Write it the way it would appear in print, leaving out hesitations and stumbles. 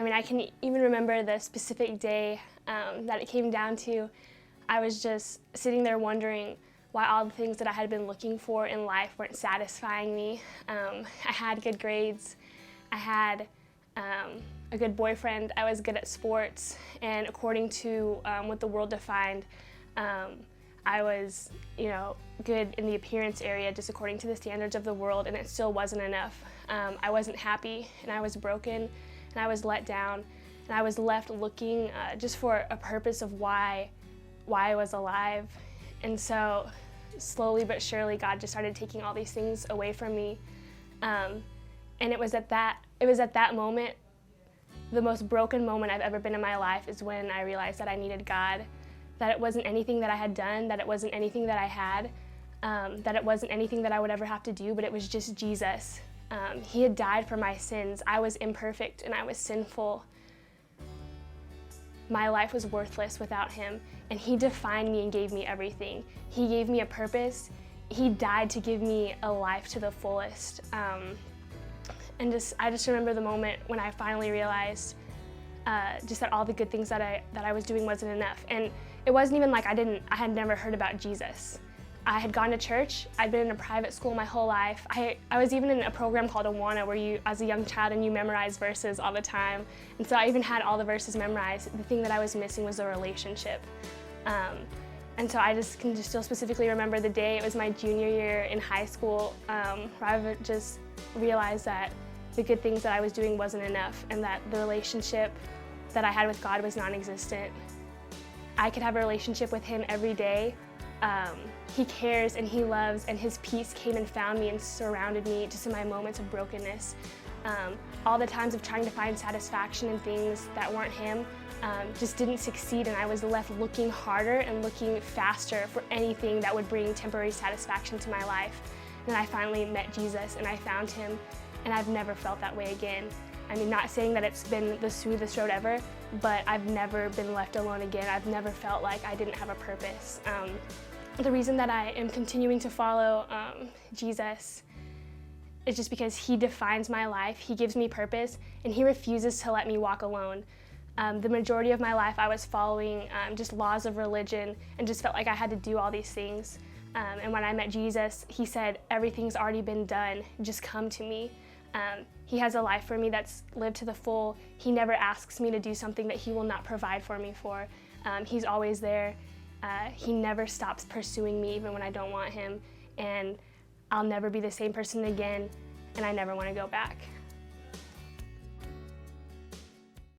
I mean, I can even remember the specific day that it came down to. I was just sitting there wondering why all the things that I had been looking for in life weren't satisfying me. I had good grades, I had a good boyfriend, I was good at sports, and according to what the world defined, I was, good in the appearance area just according to the standards of the world, and it still wasn't enough. I wasn't happy, and I was broken, and I was let down, and I was left looking just for a purpose of why I was alive. And so slowly but surely God just started taking all these things away from me. And it was at that moment, the most broken moment I've ever been in my life, is when I realized that I needed God, that it wasn't anything that I had done, that it wasn't anything that I had, that it wasn't anything that I would ever have to do, but it was just Jesus. He had died for my sins. I was imperfect and I was sinful. My life was worthless without him, and he defined me and gave me everything. He gave me a purpose. He died to give me a life to the fullest. And I just remember the moment when I finally realized just that all the good things that I was doing wasn't enough. And it wasn't even like I had never heard about Jesus. I had gone to church. I'd been in a private school my whole life. I was even in a program called Awana, where you, as a young child, and you memorize verses all the time. And so I even had all the verses memorized. The thing that I was missing was a relationship. And so I can still specifically remember the day. It was my junior year in high school, where I just realized that the good things that I was doing wasn't enough, and that the relationship that I had with God was non-existent. I could have a relationship with him every day. He cares and he loves, and his peace came and found me and surrounded me just in my moments of brokenness. All the times of trying to find satisfaction in things that weren't him just didn't succeed, and I was left looking harder and looking faster for anything that would bring temporary satisfaction to my life. And I finally met Jesus and I found him, and I've never felt that way again. I mean, not saying that it's been the smoothest road ever, but I've never been left alone again. I've never felt like I didn't have a purpose. The reason that I am continuing to follow Jesus is just because he defines my life, he gives me purpose, and he refuses to let me walk alone. The majority of my life I was following just laws of religion and just felt like I had to do all these things. And when I met Jesus, he said, everything's already been done, just come to me. He has a life for me that's lived to the full. He never asks me to do something that he will not provide for me for. He's always there. He never stops pursuing me even when I don't want him. And I'll never be the same person again, and I never want to go back.